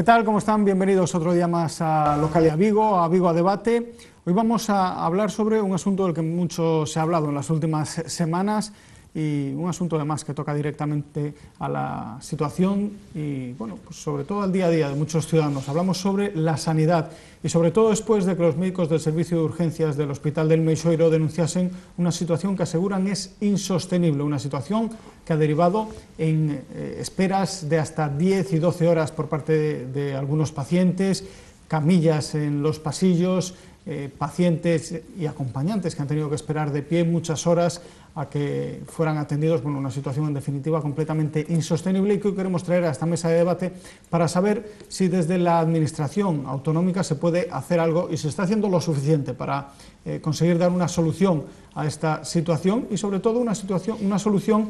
¿Qué tal? ¿Cómo están? Bienvenidos otro día más a Localia Vigo a Debate. Hoy vamos a hablar sobre un asunto del que mucho se ha hablado en las últimas semanas y un asunto además que toca directamente a la situación y, bueno, pues sobre todo al día a día de muchos ciudadanos. Hablamos sobre la sanidad y sobre todo después de que los médicos del servicio de urgencias del Hospital del Meixoeiro denunciasen una situación que aseguran es insostenible, una situación que ha derivado en esperas de hasta 10 y 12 horas por parte de algunos pacientes, camillas en los pasillos, pacientes y acompañantes que han tenido que esperar de pie muchas horas a que fueran atendidos. Bueno, una situación en definitiva completamente insostenible y que hoy queremos traer a esta mesa de debate para saber si desde la administración autonómica se puede hacer algo y se está haciendo lo suficiente para conseguir dar una solución a esta situación y sobre todo una solución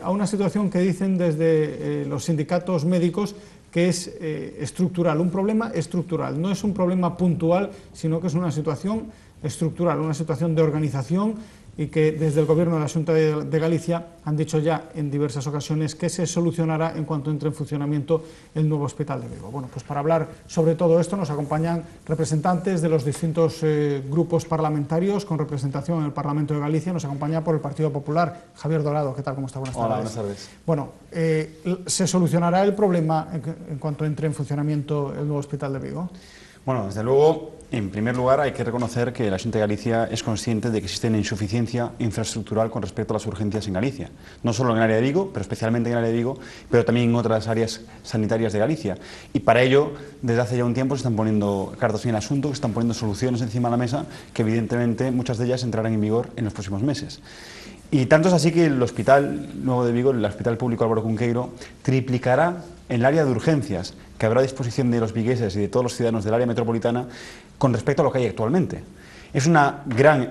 a una situación que dicen desde los sindicatos médicos que es estructural, un problema estructural, no es un problema puntual, sino que es una situación estructural, una situación de organización y que desde el Gobierno de la Xunta de Galicia han dicho ya en diversas ocasiones que se solucionará en cuanto entre en funcionamiento el nuevo Hospital de Vigo. Bueno, pues para hablar sobre todo esto nos acompañan representantes de los distintos grupos parlamentarios con representación en el Parlamento de Galicia. Nos acompaña por el Partido Popular Javier Dorado. ¿Qué tal? ¿Cómo está? Buenas tardes. Hola, buenas tardes. Bueno, ¿se solucionará el problema en cuanto entre en funcionamiento el nuevo Hospital de Vigo? Bueno, desde luego, en primer lugar, hay que reconocer que la Xunta de Galicia es consciente de que existe una insuficiencia infraestructural con respecto a las urgencias en Galicia. No solo en el área de Vigo, pero especialmente en el área de Vigo, pero también en otras áreas sanitarias de Galicia. Y para ello, desde hace ya un tiempo, se están poniendo cartas en el asunto, se están poniendo soluciones encima de la mesa, que evidentemente muchas de ellas entrarán en vigor en los próximos meses. Y tanto es así que el Hospital Nuevo de Vigo, el Hospital Público Álvaro Cunqueiro, triplicará el área de urgencias que habrá a disposición de los vigueses y de todos los ciudadanos del área metropolitana con respecto a lo que hay actualmente. Es una gran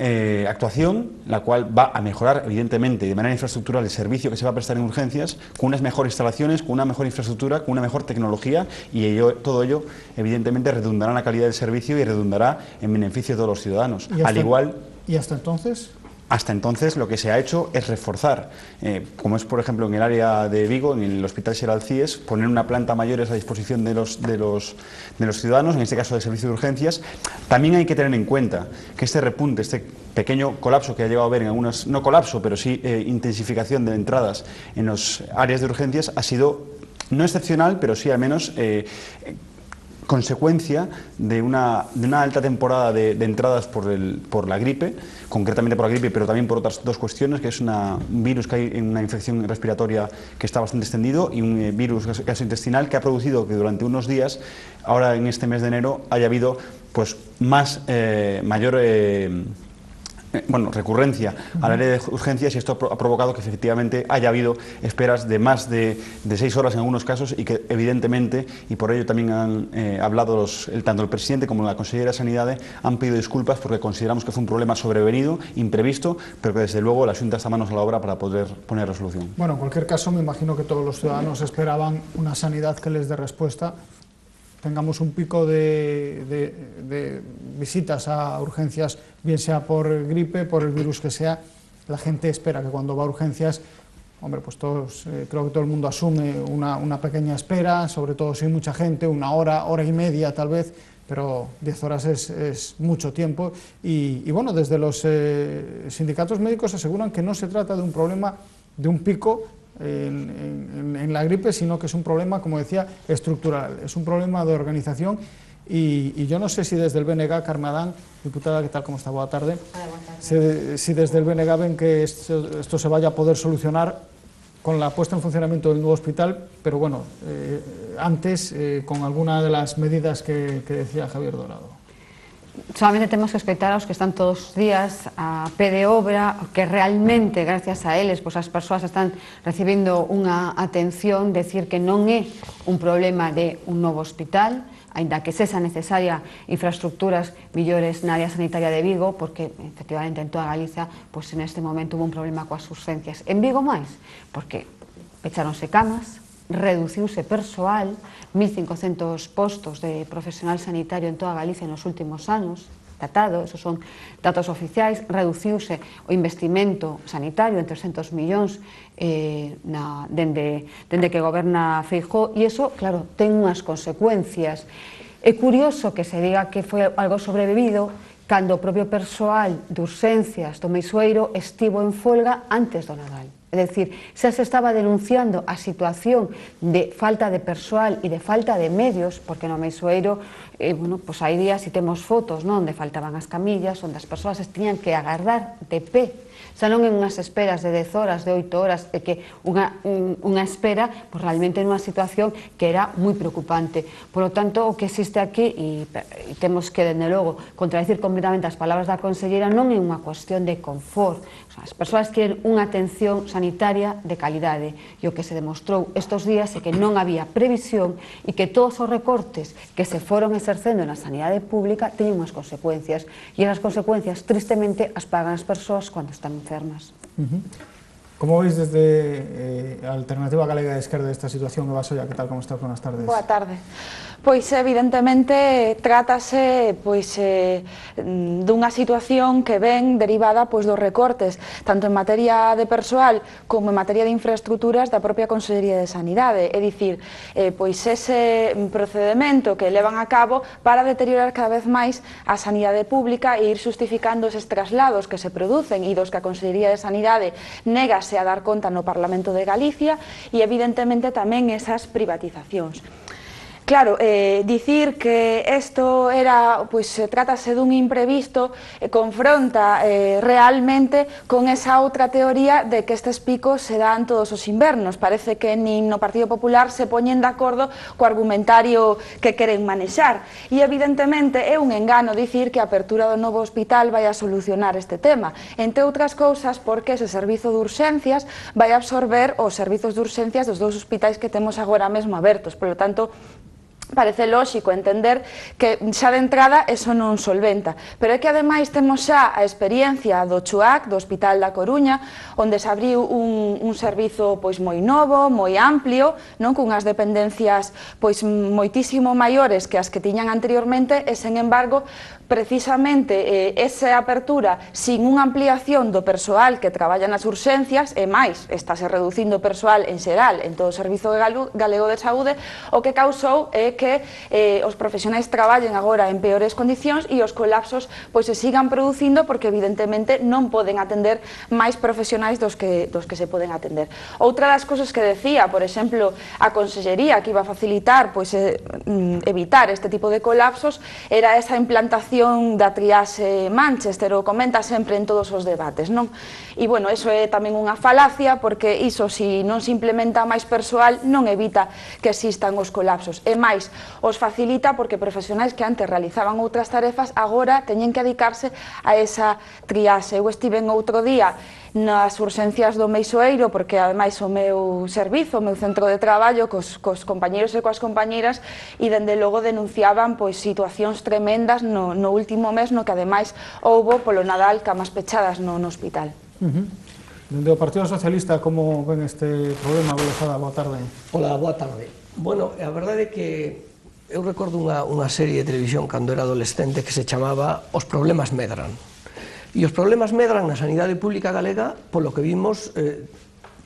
actuación, la cual va a mejorar, evidentemente, de manera infraestructural el servicio que se va a prestar en urgencias, con unas mejores instalaciones, con una mejor infraestructura, con una mejor tecnología y todo ello, evidentemente, redundará en la calidad del servicio y redundará en beneficio de todos los ciudadanos. ¿Y hasta entonces? Hasta entonces lo que se ha hecho es reforzar, como es por ejemplo en el área de Vigo, en el Hospital Xeralcíes, poner una planta mayores a disposición de los ciudadanos, en este caso del servicio de urgencias. También hay que tener en cuenta que este repunte, este pequeño colapso que ha llegado a haber en algunas, no colapso, pero sí intensificación de entradas en las áreas de urgencias, ha sido no excepcional, pero sí al menos consecuencia de una alta temporada de entradas por la gripe, concretamente por la gripe, pero también por otras dos cuestiones, que es un virus que hay en una infección respiratoria que está bastante extendido y un virus gastrointestinal que ha producido que durante unos días, ahora en este mes de enero, haya habido pues mayor recurrencia al área de urgencias y esto ha provocado que efectivamente haya habido esperas de más de 6 horas en algunos casos y que evidentemente, y por ello también han hablado tanto el presidente como la consellera de Sanidad, han pedido disculpas porque consideramos que fue un problema sobrevenido, imprevisto, pero que desde luego la Xunta está manos a la obra para poder poner resolución. Bueno, en cualquier caso me imagino que todos los ciudadanos esperaban una sanidad que les dé respuesta. Tengamos un pico de visitas a urgencias, bien sea por gripe, por el virus que sea, la gente espera que cuando va a urgencias, hombre, pues todos, creo que todo el mundo asume una pequeña espera, sobre todo si hay mucha gente, una hora, hora y media tal vez, pero 10 horas es mucho tiempo y bueno, desde los sindicatos médicos aseguran que no se trata de un problema, de un pico en la gripe, sino que es un problema, como decía, estructural, es un problema de organización y yo no sé si desde el BNG, Carme Adán, diputada, ¿qué tal? ¿Cómo está? Buena tarde. Si desde el BNG ven que esto se vaya a poder solucionar con la puesta en funcionamiento del nuevo hospital, pero bueno, antes con alguna de las medidas que decía Javier Dorado. Solamente tenemos que escoitar aos que están todos os días a pé de obra, que realmente, gracias a eles, pois as persoas están recibindo unha atención, decir que non é un problema de un novo hospital, aínda que sexa necesaria infraestructuras millores na área sanitaria de Vigo, porque efectivamente en toda Galicia pois neste momento hubo un problema coas urgencias. En Vigo máis, porque pecharonse camas, reduciuse persoal, 1.500 postos de profesional sanitario en toda Galicia nos últimos anos, datado, esos son datos oficiais, reduciuse o investimento sanitario en 300 millóns dende que goberna Feijóo, e iso, claro, ten unhas consecuencias. É curioso que se diga que foi algo sobrevivido cando o propio persoal de urxencias do Meixoeiro estivo en folga antes do Nadal. É dicir, xa se estaba denunciando a situación de falta de persoal e de falta de medios, porque no Meixoeiro, hai días e temos fotos onde faltaban as camillas, onde as persoas tiñan que agardar de pé, xa non en unhas esperas de 10 horas, de 8 horas, e que unha espera realmente nunha situación que era moi preocupante. Por lo tanto, o que existe aquí, e temos que, dende logo, contradicir completamente as palabras da consellera, non é unha cuestión de confort. As persoas queren unha atención sanitaria de calidade, e o que se demostrou estes días é que non había previsión e que todos os recortes que se foron exercendo na sanidade pública teñen unhas consecuencias, e esas consecuencias, tristemente, as pagan as persoas cando están enfermas. Como veis desde a Alternativa Galega de Esquerda esta situación, Eva Solla, que tal, como estás? Buenas tardes. Boa tarde. Pois evidentemente trátase dunha situación que ven derivada dos recortes, tanto en materia de persoal como en materia de infraestructuras da propia Consellería de Sanidade, é dicir, ese procedimento que levan a cabo para deteriorar cada vez máis a sanidade pública e ir justificando eses traslados que se producen e dos que a Consellería de Sanidade negase a dar conta no Parlamento de Galicia e evidentemente tamén esas privatizacións. Claro, dicir que isto trátase dun imprevisto confronta realmente con esa outra teoría de que estes picos se dan todos os invernos. Parece que nin no Partido Popular se poñen de acordo co argumentario que queren manexar. E evidentemente é un engano dicir que a apertura do novo hospital vai a solucionar este tema. Entre outras cousas porque ese servizo de urxencias vai a absorber os servizos de urxencias dos dous hospitais que temos agora mesmo abertos. Por lo tanto, parece lóxico entender que xa de entrada eso non solventa, pero é que ademais temos xa a experiencia do CHUAC, do Hospital da Coruña, onde se abriu un servizo moi novo, moi amplio, cunhas dependencias moitísimo maiores que as que tiñan anteriormente, e sen embargo precisamente esa apertura sin unha ampliación do persoal que traballa nas urxencias, e máis, estáse reducindo persoal en xeral en todo o Servizo Galego de Saúde, o que causou é que os profesionais traballen agora en peores condicións e os colapsos se sigan producindo porque evidentemente non poden atender máis profesionais dos que se poden atender. Outra das cousas que decía, por exemplo, a Consellería que iba a facilitar evitar este tipo de colapsos era esa implantación da triaxe Manchester, o comenta sempre en todos os debates, non? E, bueno, iso é tamén unha falacia, porque iso, se non se implementa máis persoal, non evita que existan os colapsos. E máis, os facilita porque profesionais que antes realizaban outras tarefas, agora teñen que dedicarse a esa triaxe. Eu estive outro día nas urxencias do Meixoeiro, porque ademais o meu servizo, o meu centro de traballo, cos compañeros e coas compañeras, e dende logo denunciaban situacións tremendas no último mes, no que ademais houbo polo Nadal camas pechadas no hospital. Dende o Partido Socialista, como ven este problema? Belozada, boa tarde. Hola, boa tarde. Bueno, a verdade é que eu recordo unha serie de televisión cando era adolescente que se chamaba Os problemas medran. E os problemas medran na sanidade pública galega polo que vimos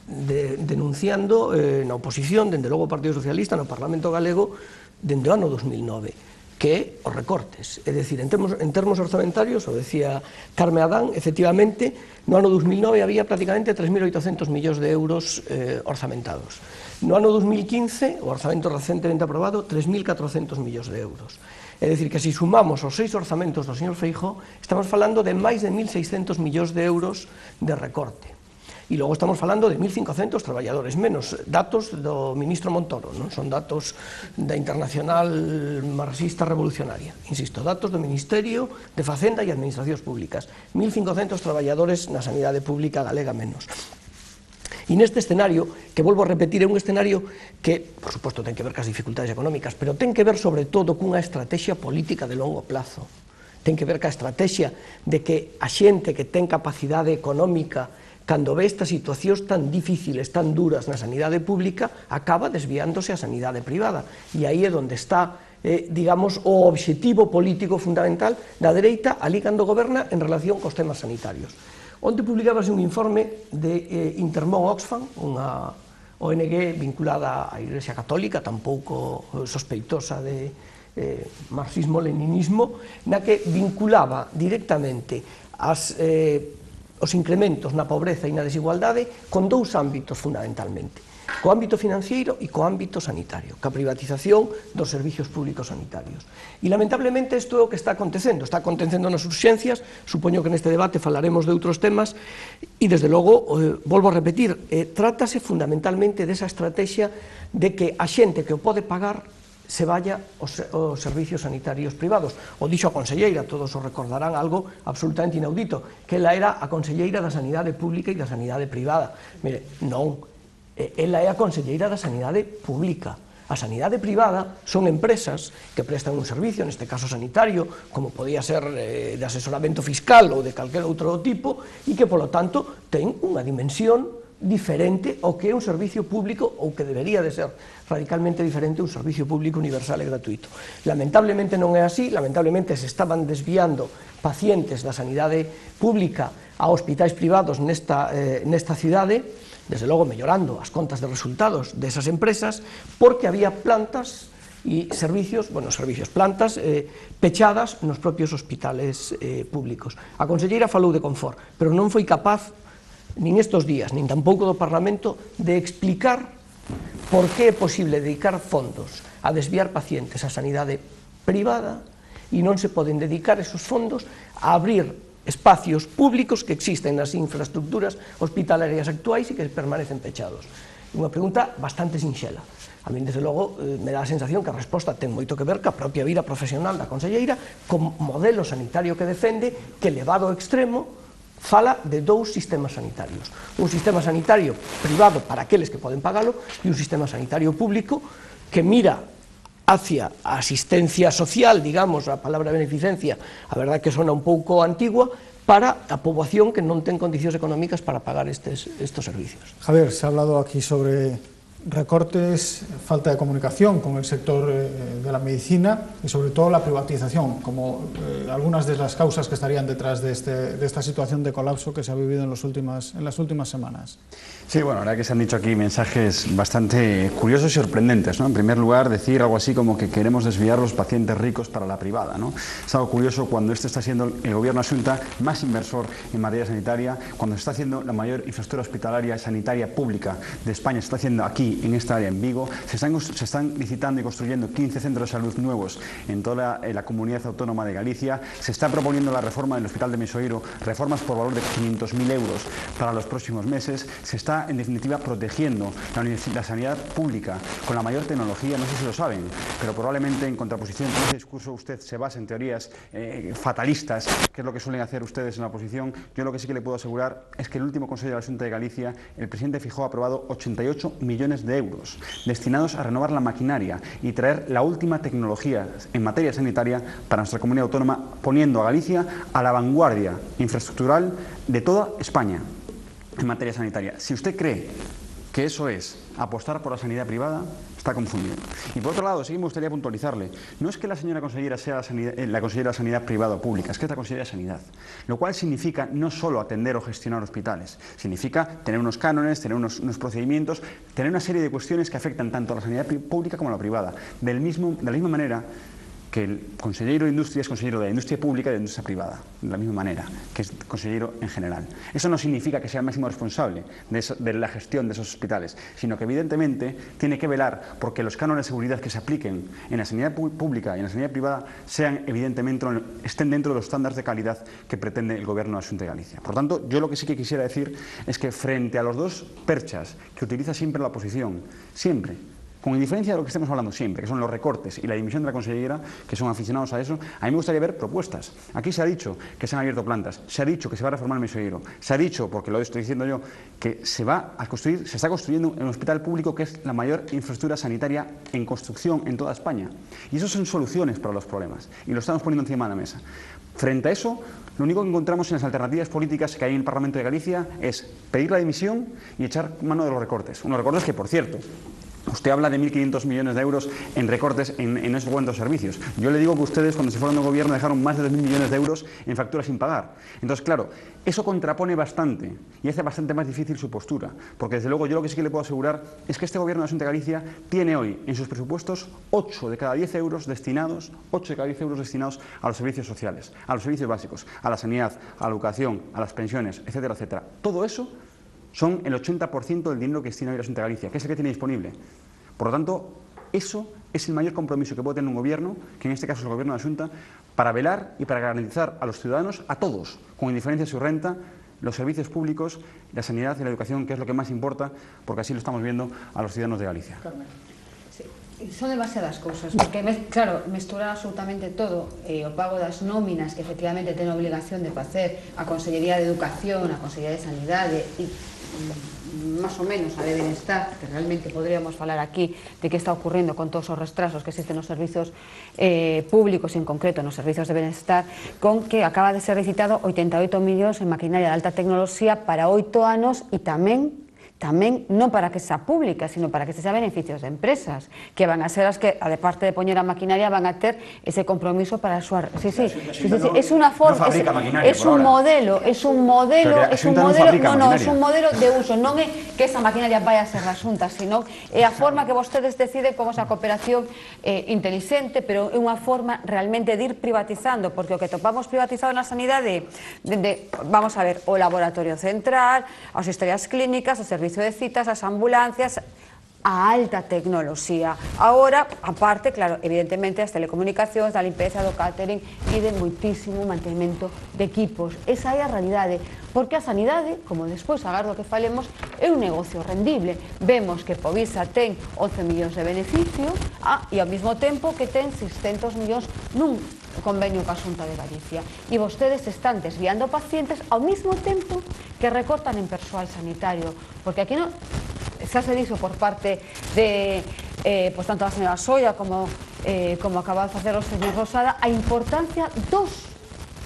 denunciando na oposición, dende logo o Partido Socialista, no Parlamento galego, dende o ano 2009, que é os recortes. É dicir, en termos orzamentarios, o decía Carme Adán, efectivamente, no ano 2009 había prácticamente 3.800 millóns de euros orzamentados. No ano 2015, o orzamento recentemente aprobado, 3.400 millóns de euros. É dicir, que se sumamos os 6 orzamentos do señor Feijóo, estamos falando de máis de 1.600 millóns de euros de recorte. E logo estamos falando de 1.500 traballadores menos, datos do ministro Montoro, non son datos da Internacional Marxista Revolucionaria, insisto, datos do Ministerio de Facenda e Administracións Públicas, 1.500 traballadores na sanidade pública galega menos. E neste escenario, que volvo a repetir, é un escenario que, por suposto, ten que ver cas dificultades económicas, pero ten que ver sobre todo cunha estrategia política de longo plazo. Ten que ver ca estrategia de que a xente que ten capacidade económica, cando ve estas situacións tan difíciles, tan duras na sanidade pública, acaba desviándose á sanidade privada. E aí é onde está digamos, o obxectivo político fundamental da dereita ali cando goberna en relación cos temas sanitarios. Onte publicábase un informe de Intermón Oxfam, unha ONG vinculada á Igrexa Católica, tampouco sospeitosa de marxismo-leninismo, na que vinculaba directamente os incrementos na pobreza e na desigualdade con dous ámbitos fundamentalmente, co ámbito financiero e co ámbito sanitario, ca privatización dos servicios públicos sanitarios. E lamentablemente isto é o que está acontecendo nas urxencias, supoño que neste debate falaremos de outros temas, e desde logo, volvo a repetir, trátase fundamentalmente desa estrategia de que a xente que o pode pagar se vaya aos servicios sanitarios privados. O dixo a conselleira, todos o recordarán, algo absolutamente inaudito, que ela era a conselleira da sanidade pública e da sanidade privada. Mire, non, ela é a conselleira da sanidade pública. A sanidade privada son empresas que prestan un servicio, neste caso sanitario, como podía ser de asesoramento fiscal ou de calquer outro tipo, e que, polo tanto, ten unha dimensión diferente ao que é un servicio público ou que debería de ser radicalmente diferente un servicio público universal e gratuito. Lamentablemente non é así, lamentablemente se estaban desviando pacientes da sanidade pública a hospitais privados nesta cidade, desde logo mellorando as contas de resultados desas empresas, porque había plantas e plantas pechadas nos propios hospitales públicos. A conselleira falou de confort, pero non foi capaz nin estes días, nin tampouco do Parlamento, de explicar por que é posible dedicar fondos a desviar pacientes á sanidade privada e non se poden dedicar esos fondos a abrir espacios públicos que existen nas infraestructuras hospitalarias actuais e que permanecen pechados. Unha pregunta bastante sinxela. A min, desde logo, me dá a sensación que a resposta ten moito que ver ca propia vida profesional da conselleira, con modelo sanitario que defende, que levado ao extremo fala de dous sistemas sanitarios. Un sistema sanitario privado para aqueles que poden pagalo e un sistema sanitario público que mira hacia a asistencia social, digamos, a palabra beneficencia, a verdade que sona un pouco antigua, para a poboación que non ten condicións económicas para pagar estes servicios. Javier, se ha hablado aquí sobre recortes, falta de comunicación con el sector de la medicina y sobre todo la privatización, como algunas de las causas que estarían detrás de esta situación de colapso que se ha vivido en las últimas semanas. Sí, bueno, la verdad que se han dicho aquí mensajes bastante curiosos y sorprendentes, ¿no? En primer lugar, decir algo así como que queremos desviar los pacientes ricos para la privada, ¿no? Es algo curioso cuando este está siendo el gobierno asunta más inversor en materia sanitaria, cuando se está haciendo la mayor infraestructura hospitalaria y sanitaria pública de España, se está haciendo aquí, en esta área, en Vigo, se están licitando y construyendo 15 centros de salud nuevos en toda la comunidad autónoma de Galicia, se está proponiendo la reforma del Hospital de Mesoeiro, reformas por valor de 500.000 euros para los próximos meses, se está en definitiva protegiendo la sanidad pública con la mayor tecnología, no sé si lo saben, pero probablemente en contraposición con ese discurso usted se basa en teorías fatalistas, que es lo que suelen hacer ustedes en la oposición. Yo lo que sí que le puedo asegurar es que el último Consejo de la Xunta de Galicia, el presidente Feijóo ha aprobado 88 millones de euros destinados a renovar la maquinaria y traer la última tecnología en materia sanitaria para nuestra comunidad autónoma, poniendo a Galicia a la vanguardia infraestructural de toda España en materia sanitaria. Si usted cree que eso es apostar por la sanidad privada, está confundido. Y por otro lado, sí me gustaría puntualizarle, no es que la señora consellera sea la consellera de sanidad privada o pública, es que es la consellera de sanidad, lo cual significa no solo atender o gestionar hospitales, significa tener unos cánones, tener unos procedimientos, tener una serie de cuestiones que afectan tanto a la sanidad pública como a la privada, de la misma manera que el consejero de Industria es consejero de la industria pública y de la industria privada, de la misma manera que es consejero en general. Eso no significa que sea el máximo responsable de la gestión de esos hospitales, sino que evidentemente tiene que velar porque los cánones de seguridad que se apliquen en la sanidad pública y en la sanidad privada estén dentro de los estándares de calidad que pretende el Gobierno de la Xunta de Galicia. Por tanto, yo lo que sí que quisiera decir es que frente a los dos perchas que utiliza siempre la oposición, siempre, con indiferencia de lo que estemos hablando siempre, que son los recortes y la dimisión de la consellera, que son aficionados a eso, a mí me gustaría ver propuestas. Aquí se ha dicho que se han abierto plantas, se ha dicho que se va a reformar el Mesoeiro, se ha dicho, porque lo estoy diciendo yo, que se está construyendo un hospital público que es la mayor infraestructura sanitaria en construcción en toda España. Y eso son soluciones para los problemas, y lo estamos poniendo encima de la mesa. Frente a eso, lo único que encontramos en las alternativas políticas que hay en el Parlamento de Galicia es pedir la dimisión y echar mano de los recortes. Unos recortes que, por cierto, Usted habla de 1.500 millones de euros en recortes en esos cuantos servicios. Yo le digo que ustedes, cuando se fueron de gobierno, dejaron más de 2.000 millones de euros en facturas sin pagar. Entonces, claro, eso contrapone bastante y hace bastante más difícil su postura. Porque, desde luego, yo lo que sí que le puedo asegurar es que este gobierno de la Xunta de Galicia tiene hoy en sus presupuestos 8 de cada 10 euros destinados a los servicios sociales, a los servicios básicos, a la sanidad, a la educación, a las pensiones, etcétera, etcétera. Todo eso son el 80% del dinero que destina hoy la Xunta de Galicia, que es el que tiene disponible. Por lo tanto, eso es el mayor compromiso que puede tener un gobierno, que en este caso es el gobierno de la Xunta, para velar y para garantizar a los ciudadanos, a todos, con independencia de su renta, los servicios públicos, la sanidad y la educación, que es lo que más importa, porque así lo estamos viendo a los ciudadanos de Galicia. Sí. Son demasiadas cousas, porque, claro, mestura absolutamente todo, o pago das nóminas que efectivamente ten a obligación de facer a Consellería de Educación, a Consellería de Sanidade e más ou menos a de Benestar, que realmente podríamos falar aquí de que está ocurrindo con todos os retrasos que existen nos servizos públicos, en concreto nos servizos de Benestar, con que acaba de ser licitado 88 millóns en maquinaria de alta tecnoloxía para 8 anos e tamén non para que sea pública, sino para que se sea beneficios de empresas, que van a ser as que, aparte de poñer a maquinaria, van a ter ese compromiso para a súa... Sí, es unha forma, es un modelo, é un modelo de uso, non é que esa maquinaria vai a ser da Xunta, sino é a forma que vostedes deciden como esa cooperación inteligente, pero é unha forma realmente de ir privatizando, porque o que topamos privatizado na sanidade, vamos a ver, o laboratorio central, as historias clínicas, o servicio de citas, as ambulancias, a alta tecnoloxía. Agora, aparte, claro, evidentemente, as telecomunicacións, da limpeza, do catering e de moitísimo mantemento de equipos. Esa é a realidade, porque a sanidade, como despois agardo que falemos, é un negocio rendible. Vemos que Povisa ten 11 millóns de beneficio e ao mesmo tempo que ten 600 millóns nun convenio coa Xunta de Galicia. E vostedes están desviando pacientes ao mesmo tempo que recortan en persoal sanitario, porque aquí non... xa se dixo por parte de tanto a señora Soia como acaba de facer o señor Rosada a importancia dos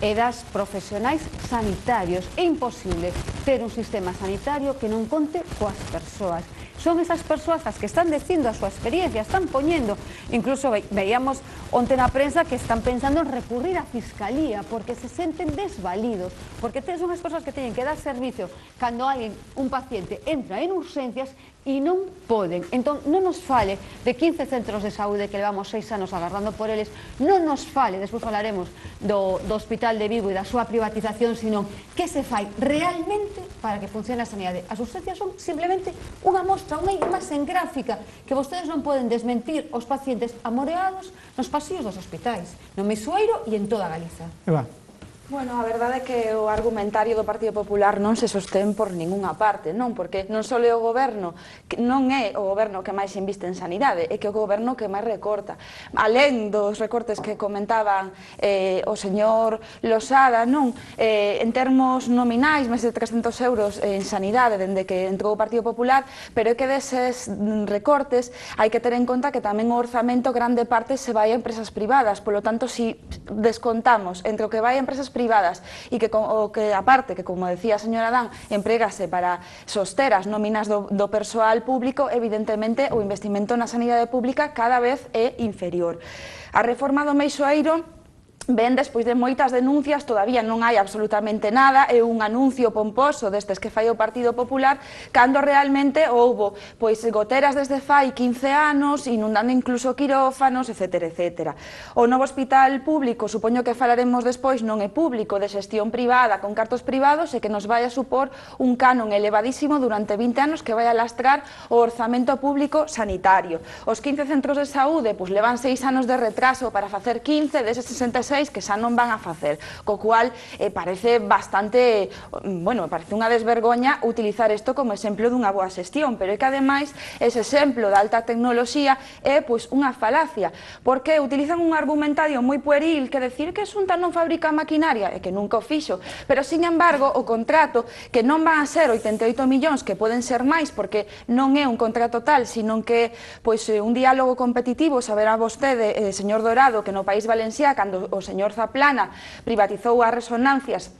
e das profesionais sanitarios. É imposible ter un sistema sanitario que non conte coas persoas. Son esas persoas as que están dicindo a súa experiencia, están poñendo, incluso veíamos onte na prensa que están pensando en recurrir á Fiscalía porque se senten desvalidos, porque son as persoas que teñen que dar servicio cando un paciente entra en urgencias e non poden. Entón, non nos fale de 15 centros de saúde que levamos 6 anos agardando por eles, non nos fale, despois falaremos do Hospital de Vigo e da súa privatización, sino que se fai realmente para que funcione a sanidade. As urgencias son simplemente unha mostra, unha imaxen gráfica que vostedes non poden desmentir os pacientes amoreados nos pasillos dos hospitais, no Meixoeiro e en toda Galiza. Eva. Bueno, a verdade é que o argumentario do Partido Popular non se sostén por ningunha parte, non? Porque non só é o goberno, non é o goberno que máis inviste en sanidade, é que o goberno que máis recorta. Alén dos recortes que comentaban o señor Losada, non? En termos nominais, máis de 300 euros en sanidade dende que entrou o Partido Popular, pero é que deses recortes hai que ter en conta que tamén o orzamento grande parte se vai a empresas privadas, polo tanto, si descontamos entre o que vai a empresas privadas e que aparte, que como decía a señora Adán, empregase para soster as nóminas do persoal público, evidentemente o investimento na sanidade pública cada vez é inferior. A reforma do Meixoeiro ben, despois de moitas denuncias, todavía non hai absolutamente nada, é un anuncio pomposo destes que fai o Partido Popular, cando realmente houbo goteras desde fai 15 anos, inundando incluso quirófanos, etcétera, etcétera. O novo hospital público, supoño que falaremos despois, non é público, de xestión privada, con cartos privados, e que nos vai a supor un canon elevadísimo durante 20 anos que vai a lastrar o orzamento público sanitario. Os 15 centros de saúde levan 6 anos de retraso para facer 15 deses 66 que xa non van a facer, co cual parece bastante, bueno, parece unha desvergoña utilizar isto como exemplo dunha boa xestión, pero é que ademais ese exemplo da alta tecnoloxía é unha falacia, porque utilizan un argumentario moi pueril que decir que a Xunta non fabrica maquinaria, e que nunca o fixo, pero sin embargo o contrato, que non van a ser 88 millóns, que poden ser máis, porque non é un contrato tal, sino que un diálogo competitivo, saberá vostede, señor Dorado, que no País Valenciá, cando o señor Zaplana privatizou as resonancias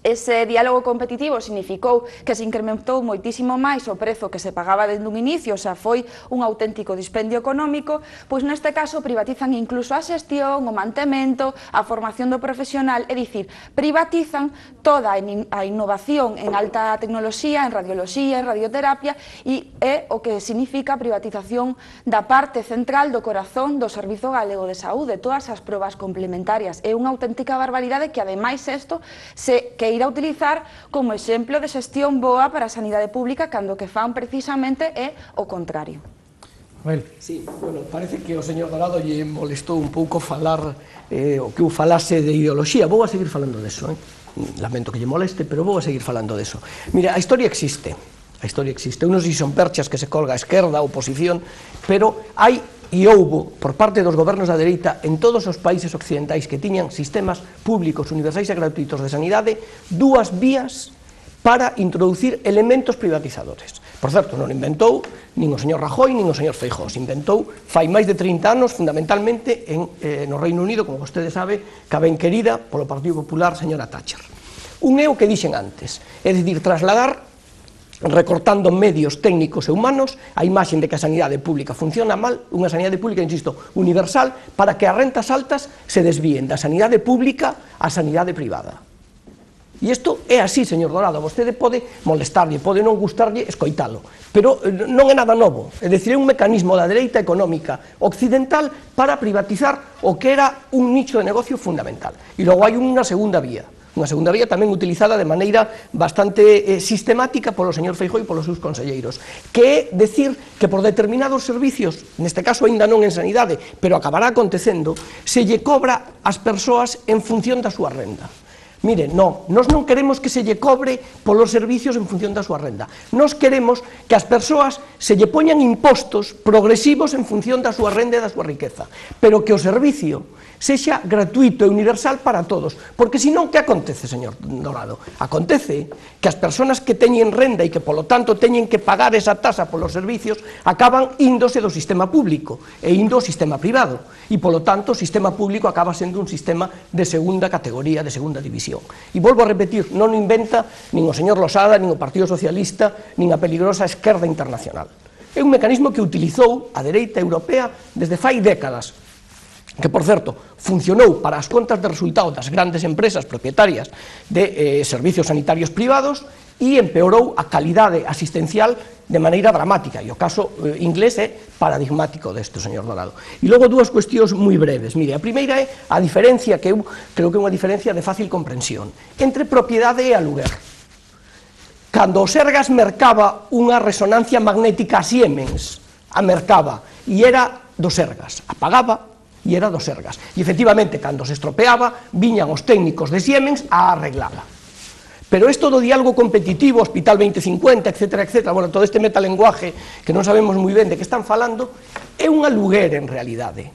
ese diálogo competitivo significou que se incrementou moitísimo máis o prezo que se pagaba dende un inicio, xa foi un auténtico dispendio económico, pois neste caso privatizan incluso a xestión, o mantemento, a formación do profesional, é dicir, privatizan toda a innovación en alta tecnoloxía, en radioloxía, en radioterapia, e é o que significa a privatización da parte central do corazón do Servizo Galego de Saúde, todas as probas complementarias. É unha auténtica barbaridade que, ademais, isto se irá utilizar como exemplo de xestión boa para a sanidade pública, cando que fan precisamente é o contrario. Sí, bueno, parece que o señor Dorado lle molestou un pouco falar o que eu falase de ideoloxía. Vou a seguir falando deso, lamento que lle moleste, pero vou a seguir falando deso. Mira, a historia existe, eu non sei se son perchas que se colga a esquerda, a oposición, pero hai e houbo, por parte dos gobernos da dereita, en todos os países occidentais que tiñan sistemas públicos, universais e gratuitos de sanidade, dúas vías para introducir elementos privatizadores. Por certo, non inventou nin o señor Rajoy nin o señor Feijóo, se inventou fai máis de 30 anos, fundamentalmente no Reino Unido, como vostede sabe, que a ben querida polo Partido Popular señora Thatcher. Un é o que dixen antes, é dicir, trasladar, recortando medios técnicos e humanos, a imaxen de que a sanidade pública funciona mal, unha sanidade pública, insisto, universal, para que as rentas altas se desvíen da sanidade pública á sanidade privada. E isto é así, señor Dorado, vostede pode molestarlle, pode non gustarlle escoitalo, pero non é nada novo, é dicir, é un mecanismo da dereita económica occidental para privatizar o que era un nicho de negocio fundamental. E logo hai unha segunda vía tamén utilizada de maneira bastante sistemática polo señor Feijóo e polos seus conselleiros, que é decir que por determinados servicios, neste caso aínda non en sanidade, pero acabará acontecendo, se lle cobra ás persoas en función da súa renda. Mire, nós non queremos que se lle cobre polos servicios en función da súa renda. Nós queremos que as persoas se lle poñan impostos progresivos en función da súa renda e da súa riqueza, pero que o servicio sexa gratuito e universal para todos, porque senón, que acontece, señor Dorado? Acontece que as persoas que teñen renda e que, polo tanto, teñen que pagar esa tasa polos servicios, acaban índose do sistema público e indo ao sistema privado, e, polo tanto, o sistema público acaba sendo un sistema de segunda categoría, de segunda división. E volvo a repetir, non inventa nin o señor Losada, nin o Partido Socialista, nin a peligrosa esquerda internacional. É un mecanismo que utilizou a dereita europea desde fai décadas, que, por certo, funcionou para as contas de resultado das grandes empresas propietarias de servicios sanitarios privados e empeorou a calidade asistencial de maneira dramática, e o caso inglés é paradigmático desto, señor Dorado. E logo dúas cuestións moi breves. Mire, a primeira é a diferencia, que eu creo que é unha diferencia de fácil comprensión, entre propiedade e aluguer. Cando o Sergas mercaba unha resonancia magnética a Siemens, a mercaba, e era do Sergas, a pagaba, e era do Sergas. E, efectivamente, cando se estropeaba, viñan os técnicos de Siemens a arreglala. Pero isto do diálogo competitivo, Hospital 2050, etc., bueno, todo este metalenguaje que non sabemos moi ben de que están falando, é un aluguer, en realidade.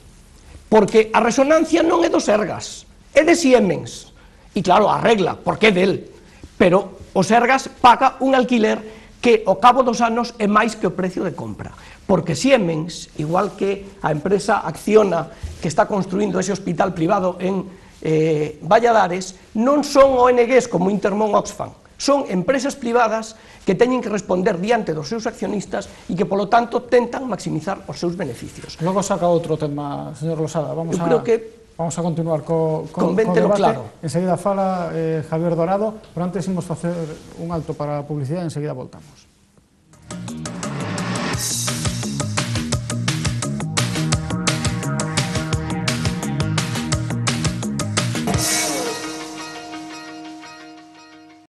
Porque a resonancia non é do Sergas, é de Siemens. E, claro, arregla, porque é del. Pero o Sergas paga un alquiler que, ao cabo dos anos, é máis que o precio de compra. Porque Siemens, igual que a empresa Acciona, que está construindo ese hospital privado en Valladares, non son ONGs como Intermón Oxfam, son empresas privadas que teñen que responder diante dos seus accionistas e que, polo tanto, tentan maximizar os seus beneficios. Logo saca outro tema, señor Losada. Vamos a continuar co debate. Claro. Enseguida fala Javier Dorado, pero antes imos facer un alto para a publicidade e enseguida voltamos.